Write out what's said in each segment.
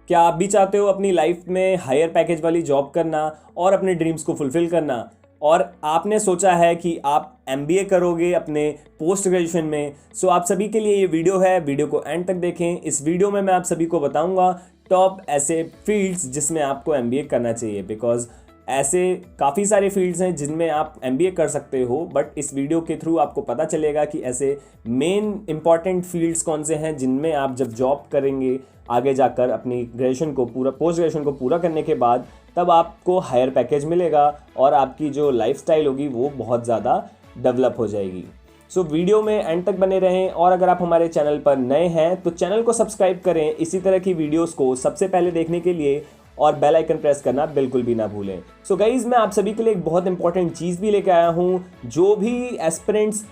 क्या आप भी चाहते हो अपनी लाइफ में हायर पैकेज वाली जॉब करना और अपने ड्रीम्स को फुलफिल करना, और आपने सोचा है कि आप एमबीए करोगे अपने पोस्ट ग्रेजुएशन में? सो आप सभी के लिए ये वीडियो है, वीडियो को एंड तक देखें। इस वीडियो में मैं आप सभी को बताऊंगा टॉप ऐसे फील्ड्स जिसमें आपको एमबीए करना चाहिए, बिकॉज ऐसे काफ़ी सारे फील्ड्स हैं जिनमें आप एमबीए कर सकते हो, बट इस वीडियो के थ्रू आपको पता चलेगा कि ऐसे मेन इंपॉर्टेंट फील्ड्स कौन से हैं जिनमें आप जब जॉब करेंगे आगे जाकर अपनी ग्रेजुएशन को पूरा, पोस्ट ग्रेजुएशन को पूरा करने के बाद, तब आपको हायर पैकेज मिलेगा और आपकी जो लाइफस्टाइल होगी वो बहुत ज़्यादा डेवलप हो जाएगी। सो वीडियो में एंड तक बने रहें, और अगर आप हमारे चैनल पर नए हैं तो चैनल को सब्सक्राइब करें इसी तरह की वीडियोस को सबसे पहले देखने के लिए, और बेल आइकन प्रेस करना बिल्कुल भी ना भूलें। सो गाइज, मैं आप सभी के लिए एक बहुत इंपॉर्टेंट चीज़ भी लेके आया हूँ। जो भी aspirants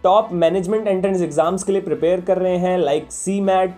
top management entrance exams के लिए प्रिपेयर कर रहे हैं, लाइक CMAT,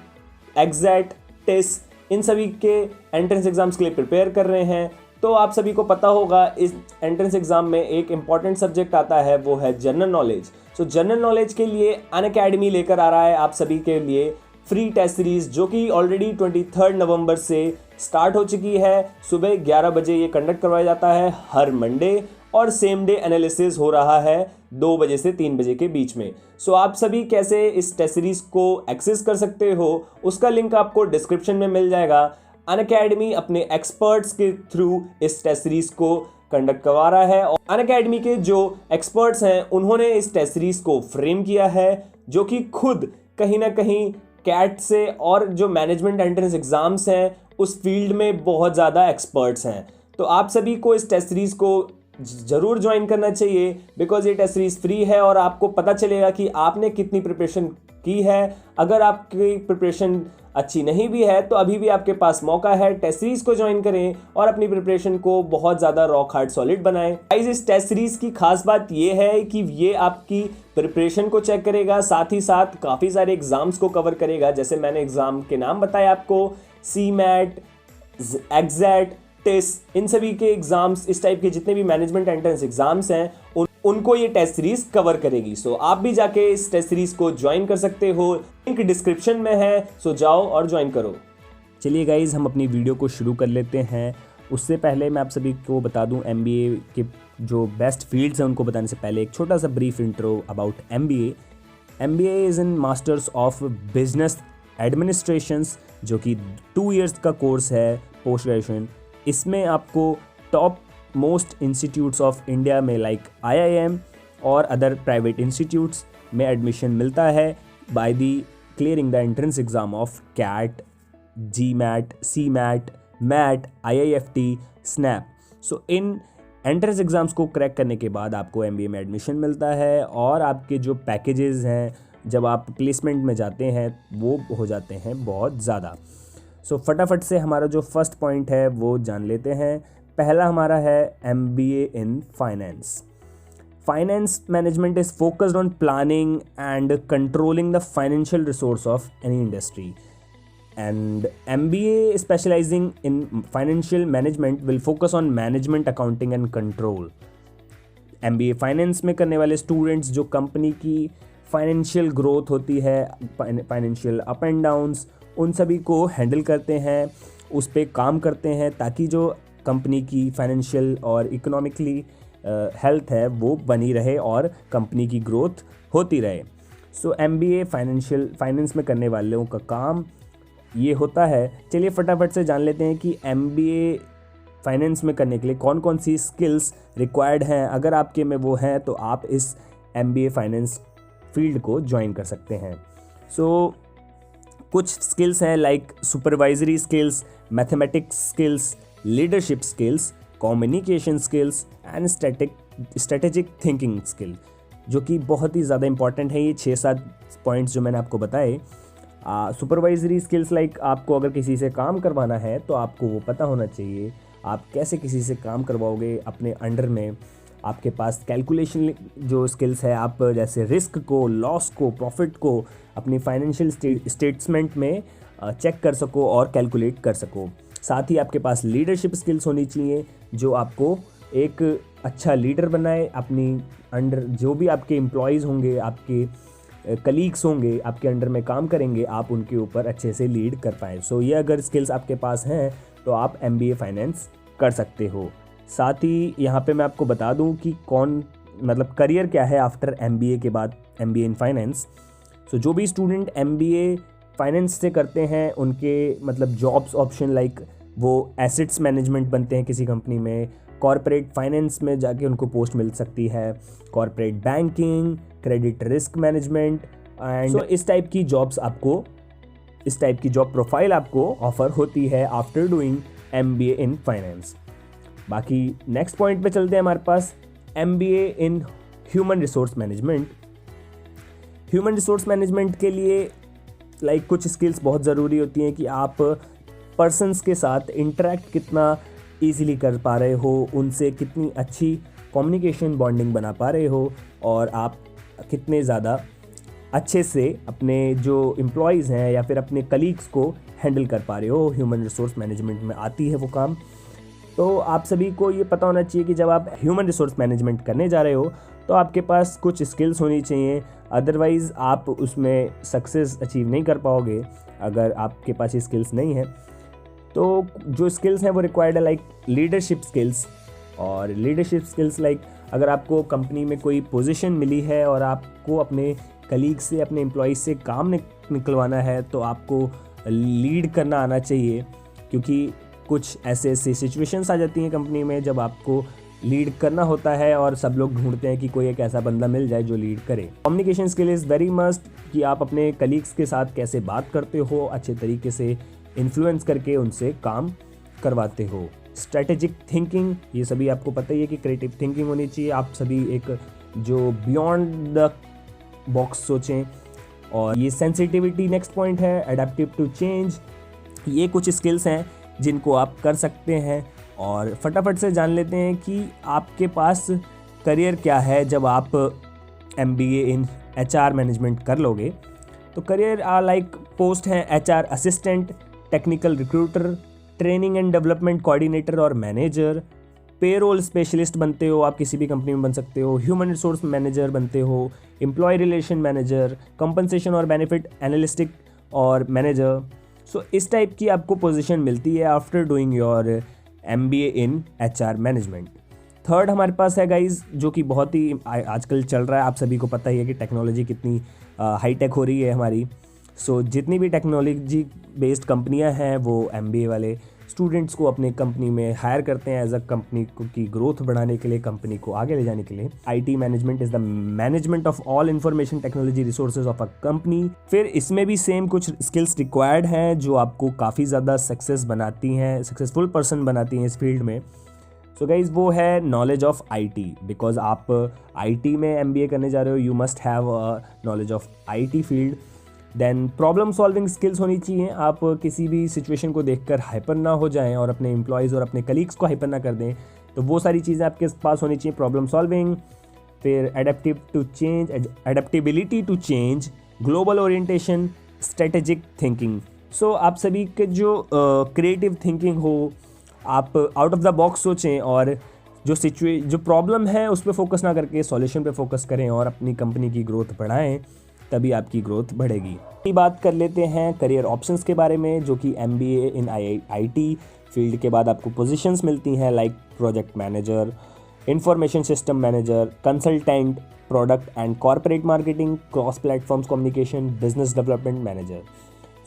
एग्जैट, टेस्ट, इन सभी के एंट्रेंस एग्जाम्स के लिए प्रिपेयर कर रहे हैं, तो आप सभी को पता होगा इस एंट्रेंस एग्जाम में एक इंपॉर्टेंट सब्जेक्ट आता है, वो है जनरल नॉलेज। सो जनरल नॉलेज के लिए अनअकैडमी लेकर आ रहा है आप सभी के लिए फ्री टेस्ट सीरीज, जो कि ऑलरेडी 23 नवंबर से स्टार्ट हो चुकी है। सुबह 11 बजे ये कंडक्ट करवाया जाता है हर मंडे, और सेम डे एनालिसिस हो रहा है 2 बजे से 3 बजे के बीच में। सो आप सभी कैसे इस टेस्ट सीरीज को एक्सेस कर सकते हो, उसका लिंक आपको डिस्क्रिप्शन में मिल जाएगा। अनअकैडमी अपने एक्सपर्ट्स के थ्रू इस टेस्ट सीरीज को कंडक्ट करवा रहा है, और अनअकैडमी के जो एक्सपर्ट्स हैं उन्होंने इस टेस्ट सीरीज को फ्रेम किया है, जो कि खुद कहीं ना कहीं कैट से और जो मैनेजमेंट एंट्रेंस एग्जाम्स हैं उस फील्ड में बहुत ज़्यादा एक्सपर्ट्स हैं। तो आप सभी को इस टेस्ट सीरीज को ज़रूर ज्वाइन करना चाहिए, बिकॉज ये टेस्ट सीरीज फ्री है और आपको पता चलेगा कि आपने कितनी प्रिपरेशन की है। अगर आपकी प्रिपरेशन अच्छी नहीं भी है तो अभी भी आपके पास मौका है, टेस्ट सीरीज को ज्वाइन करें और अपनी प्रिपरेशन को बहुत ज़्यादा रॉक हार्ड सॉलिड बनाएं। गाइस, इस टेस्ट सीरीज की खास बात ये है कि ये आपकी प्रिपरेशन को चेक करेगा, साथ ही साथ काफ़ी सारे एग्जाम्स को कवर करेगा। जैसे मैंने एग्जाम के नाम बताए आपको, CMAT, एग्जैट, टेस्ट, इन सभी के एग्जाम्स, इस टाइप के जितने भी मैनेजमेंट एंट्रेंस एग्जाम्स हैं उनको ये टेस्ट सीरीज कवर करेगी। सो आप भी जाके इस टेस्ट सीरीज को ज्वाइन कर सकते हो, लिंक डिस्क्रिप्शन में है, सो जाओ और ज्वाइन करो। चलिए गाइज, हम अपनी वीडियो को शुरू कर लेते हैं। उससे पहले मैं आप सभी को बता दूं एमबीए के जो बेस्ट फील्ड्स हैं उनको बताने से पहले एक छोटा सा brief intro about MBA. MBA is in masters of business administrations, जो कि 2 इयर्स का कोर्स है पोस्ट ग्रेजुएशन। इसमें आपको top most institutes of India में लाइक IIM और अदर प्राइवेट इंस्टीट्यूट्स में एडमिशन मिलता है by the clearing the entrance exam of CAT, GMAT, CMAT, MAT, IIFT, SNAP। सो इन एंट्रेंस एग्जाम्स को क्रैक करने के बाद आपको MBA में एडमिशन मिलता है, और आपके जो पैकेजेस हैं जब आप प्लेसमेंट में जाते हैं वो हो जाते हैं बहुत ज़्यादा। सो फटाफट से हमारा जो फर्स्ट पॉइंट है वो जान लेते हैं। पहला हमारा है MBA in finance. Finance management is focused on planning and controlling the financial resource of any industry, and MBA specialising in financial management will focus on management, accounting and control. MBA finance में करने वाले students जो company की financial growth होती है, financial up and downs, उन सभी को हैंडल करते हैं, उस पर काम करते हैं, ताकि जो कंपनी की फाइनेंशियल और इकोनॉमिकली हेल्थ है वो बनी रहे और कंपनी की ग्रोथ होती रहे। सो MBA फाइनेंस में करने वालों का काम ये होता है। चलिए फटाफट से जान लेते हैं कि MBA फाइनेंस में करने के लिए कौन कौन सी स्किल्स रिक्वायर्ड हैं। अगर आपके में वो हैं तो आप इस MBA फाइनेंस फील्ड को ज्वाइन कर सकते हैं। सो कुछ स्किल्स हैं like supervisory skills, mathematics skills, leadership skills, communication skills and strategic thinking skill, जो कि बहुत ही ज़्यादा इंपॉर्टेंट है। ये 6-7 पॉइंट्स जो मैंने आपको बताए। सुपरवाइजरी स्किल्स लाइक आपको अगर किसी से काम करवाना है तो आपको वो पता होना चाहिए आप कैसे किसी से काम करवाओगे अपने अंडर में। आपके पास कैलकुलेशन जो स्किल्स है, आप जैसे रिस्क को, लॉस को, प्रॉफिट को अपनी फाइनेंशियल स्टेटमेंट में चेक कर सको और कैलकुलेट कर सको। साथ ही आपके पास लीडरशिप स्किल्स होनी चाहिए जो आपको एक अच्छा लीडर बनाए। अपनी अंडर जो भी आपके एम्प्लॉयज़ होंगे, आपके कलीग्स होंगे आपके अंडर में काम करेंगे, आप उनके ऊपर अच्छे से लीड कर पाएँ। सो ये अगर स्किल्स आपके पास हैं तो आप MBA फाइनेंस कर सकते हो। साथ ही यहाँ पे मैं आपको बता दूँ कि मतलब करियर क्या है आफ्टर MBA के बाद, MBA इन फाइनेंस। सो जो भी स्टूडेंट MBA फाइनेंस से करते हैं उनके मतलब जॉब्स ऑप्शन लाइक वो एसेट्स मैनेजमेंट बनते हैं किसी कंपनी में, कॉर्पोरेट फाइनेंस में जाके उनको पोस्ट मिल सकती है, corporate banking, credit risk management and इस टाइप की जॉब प्रोफाइल आपको ऑफर होती है after doing MBA in finance. बाकी नेक्स्ट पॉइंट पे चलते हैं हमारे पास MBA in human resource management. Human resource management के लिए कुछ स्किल्स बहुत ज़रूरी होती हैं कि आप पर्सन्स के साथ इंटरेक्ट कितना ईज़िली कर पा रहे हो, उनसे कितनी अच्छी कम्युनिकेशन बॉन्डिंग बना पा रहे हो, और आप कितने ज़्यादा अच्छे से अपने जो एम्प्लॉयज़ हैं या फिर अपने कलीग्स को हैंडल कर पा रहे हो। ह्यूमन रिसोर्स मैनेजमेंट में आती है वो काम। तो आप सभी को ये पता होना चाहिए कि जब आप ह्यूमन रिसोर्स मैनेजमेंट करने जा रहे हो तो आपके पास कुछ स्किल्स होनी चाहिए, अदरवाइज़ आप उसमें सक्सेस अचीव नहीं कर पाओगे अगर आपके पास ये स्किल्स नहीं है। तो जो स्किल्स हैं वो रिक्वायर्ड है लाइक लीडरशिप स्किल्स। और लीडरशिप स्किल्स अगर आपको कंपनी में कोई पोजीशन मिली है और आपको अपने कलीग से, अपने एम्प्लॉइज से काम निकलवाना है तो आपको लीड करना आना चाहिए, क्योंकि कुछ ऐसे सिचुएशंस आ जाती हैं कंपनी में जब आपको लीड करना होता है और सब लोग ढूंढते हैं कि कोई एक ऐसा बंदा मिल जाए जो लीड करे। Communication skill is very must, कि आप अपने कलीग्स के साथ कैसे बात करते हो, अच्छे तरीके से इन्फ्लुएंस करके उनसे काम करवाते हो। स्ट्रेटेजिक थिंकिंग, ये सभी आपको पता ही है कि क्रिएटिव थिंकिंग होनी चाहिए। आप सभी एक जो बियॉन्ड द बॉक्स सोचें। और ये सेंसिटिविटी नेक्स्ट पॉइंट है, अडेप्टिव टू चेंज। ये कुछ स्किल्स हैं जिनको आप कर सकते हैं। और फटाफट से जान लेते हैं कि आपके पास करियर क्या है जब आप MBA इन HR मैनेजमेंट कर लोगे। तो करियर पोस्ट हैं HR assistant, technical recruiter, training and development coordinator और मैनेजर, पेरोल स्पेशलिस्ट बनते हो, आप किसी भी कंपनी में बन सकते हो, ह्यूमन रिसोर्स मैनेजर बनते हो, एम्प्लॉय रिलेशन मैनेजर, कंपनसेशन और बेनिफिट एनालिस्टिक और मैनेजर। सो इस टाइप की आपको पोजीशन मिलती है after doing your MBA in HR management. Third हमारे पास है गाइज, जो कि बहुत ही आजकल चल रहा है, आप सभी को पता ही है कि टेक्नोलॉजी कितनी हाईटेक हो रही है हमारी। सो जितनी भी टेक्नोलॉजी बेस्ड कंपनियां हैं वो MBA वाले स्टूडेंट्स को अपने कंपनी में हायर करते हैं एज अ कंपनी की ग्रोथ बढ़ाने के लिए, कंपनी को आगे ले जाने के लिए। IT management is the management of all information technology resources of a company. फिर इसमें भी सेम कुछ स्किल्स रिक्वायर्ड हैं जो आपको काफ़ी ज़्यादा सक्सेसफुल पर्सन बनाती हैं इस फील्ड में। सो गाइज वो है नॉलेज ऑफ IT, बिकॉज आप IT में MBA करने जा रहे हो, you must have knowledge of IT field. Then problem solving skills होनी चाहिए, आप किसी भी सिचुएशन को देखकर हाइपर ना हो जाएं और अपने एम्प्लॉयज़ और अपने कलीग्स को हाइपर ना कर दें, तो वो सारी चीज़ें आपके पास होनी चाहिए। प्रॉब्लम सॉल्विंग, फिर adaptability to change, global orientation, strategic thinking. So आप सभी के जो क्रिएटिव थिंकिंग हो, आप आउट ऑफ द बॉक्स सोचें और जो प्रॉब्लम है उस पर फोकस ना करके सॉल्यूशन पे फोकस करें और अपनी कंपनी की ग्रोथ बढ़ाएं, तभी आपकी ग्रोथ बढ़ेगी। बात कर लेते हैं करियर ऑप्शंस के बारे में, जो कि MBA इन IT फील्ड के बाद आपको पोजीशंस मिलती हैं like project manager, information system manager, consultant, product and corporate marketing, cross platforms communication, business development manager.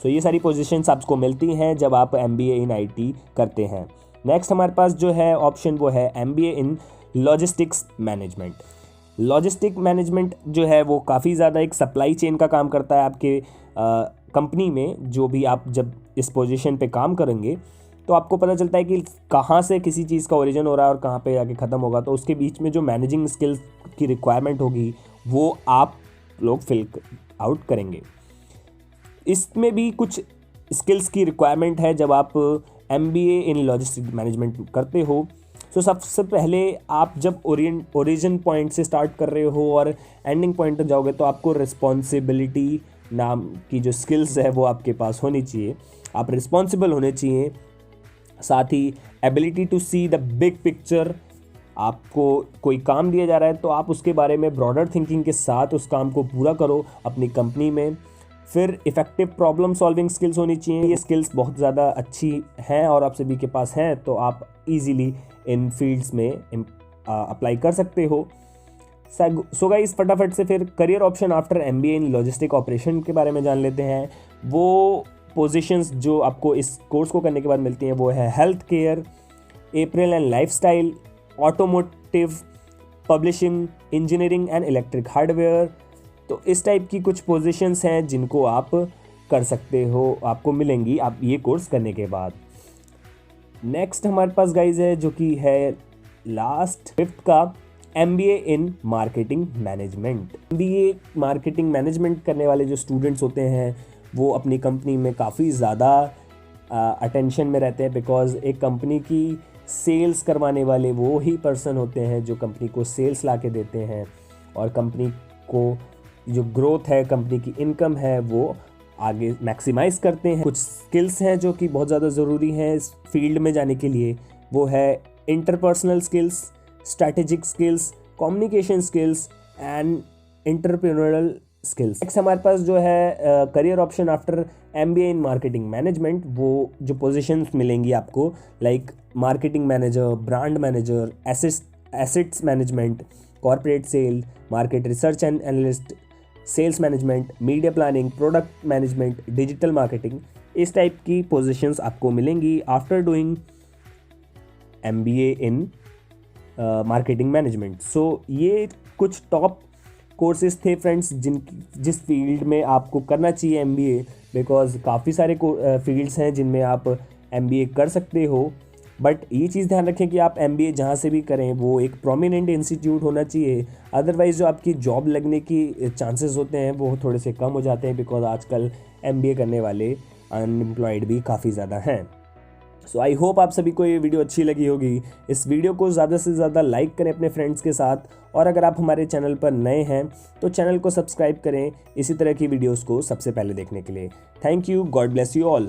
So ये सारी पोजीशंस आपको मिलती हैं जब आप MBA इन IT करते हैं। नेक्स्ट हमारे पास जो है ऑप्शन वो है MBA इन लॉजिस्टिक्स मैनेजमेंट। लॉजिस्टिक मैनेजमेंट जो है वो काफ़ी ज़्यादा एक सप्लाई चेन का काम करता है आपके कंपनी में। जो भी आप जब इस पोजीशन पे काम करेंगे तो आपको पता चलता है कि कहाँ से किसी चीज़ का ओरिजिन हो रहा है और कहाँ पे जाके ख़त्म होगा। तो उसके बीच में जो मैनेजिंग स्किल्स की रिक्वायरमेंट होगी वो आप लोग फिल आउट करेंगे। इसमें भी कुछ स्किल्स की रिक्वायरमेंट है जब आप MBA इन लॉजिस्टिक मैनेजमेंट करते हो। सो सबसे पहले आप जब ओरिजिन पॉइंट से स्टार्ट कर रहे हो और एंडिंग पॉइंट तक जाओगे तो आपको रिस्पॉन्सिबिलिटी नाम की जो स्किल्स है वो आपके पास होनी चाहिए। आप रिस्पॉन्सिबल होने चाहिए। साथ ही ability to see the big picture, आपको कोई काम दिया जा रहा है तो आप उसके बारे में ब्रॉडर थिंकिंग के साथ उस काम को पूरा करो अपनी कंपनी में। फिर इफ़ेक्टिव प्रॉब्लम सॉल्विंग स्किल्स होनी चाहिए। ये स्किल्स बहुत ज़्यादा अच्छी हैं और आप सभी के पास हैं तो आप इजीली इन फील्ड्स में अप्लाई कर सकते हो। सो गाइस, फटाफट से फिर career option after MBA in logistic operation के बारे में जान लेते हैं। वो पोजीशंस जो आपको इस कोर्स को करने के बाद मिलती हैं वो है health care, apparel and lifestyle, automotive, publishing, engineering and electric hardware. तो इस टाइप की कुछ पोजीशंस हैं जिनको आप कर सकते हो, आपको मिलेंगी आप ये कोर्स करने के बाद। नेक्स्ट हमारे पास गाइज है जो कि है लास्ट 5th का MBA in marketing management. MBA marketing management करने वाले जो स्टूडेंट्स होते हैं वो अपनी कंपनी में काफ़ी ज़्यादा अटेंशन में रहते हैं, बिकॉज एक कंपनी की सेल्स करवाने वाले वो ही पर्सन होते हैं जो कंपनी को सेल्स ला के देते हैं और कंपनी को जो ग्रोथ है, कंपनी की इनकम है वो आगे मैक्सिमाइज करते हैं। कुछ स्किल्स हैं जो कि बहुत ज़्यादा ज़रूरी हैं इस फील्ड में जाने के लिए, वो है interpersonal skills, strategic skills, communication skills and entrepreneurial skills. Next हमारे पास जो है career option after MBA in marketing management, वो जो पोजीशंस मिलेंगी आपको like marketing manager, brand manager, assets management, corporate sale, market research and analyst, sales management, media planning, product management, digital marketing, इस type की पोजीशंस आपको मिलेंगी after doing MBA in marketing management. So ये कुछ top courses थे friends जिस field में आपको करना चाहिए MBA, बिकॉज काफ़ी सारे फील्ड्स हैं जिनमें आप MBA कर सकते हो। बट ये चीज़ ध्यान रखें कि आप MBA जहाँ से भी करें वो एक प्रोमिनेंट इंस्टीट्यूट होना चाहिए, अदरवाइज़ जो आपकी जॉब लगने की चांसेस होते हैं वो थोड़े से कम हो जाते हैं, बिकॉज आजकल MBA करने वाले अनएम्प्लॉयड भी काफ़ी ज़्यादा हैं। सो आई होप आप सभी को ये वीडियो अच्छी लगी होगी। इस वीडियो को ज़्यादा से ज़्यादा लाइक करें अपने फ्रेंड्स के साथ, और अगर आप हमारे चैनल पर नए हैं तो चैनल को सब्सक्राइब करें इसी तरह की वीडियोस को सबसे पहले देखने के लिए। Thank you, God bless you all.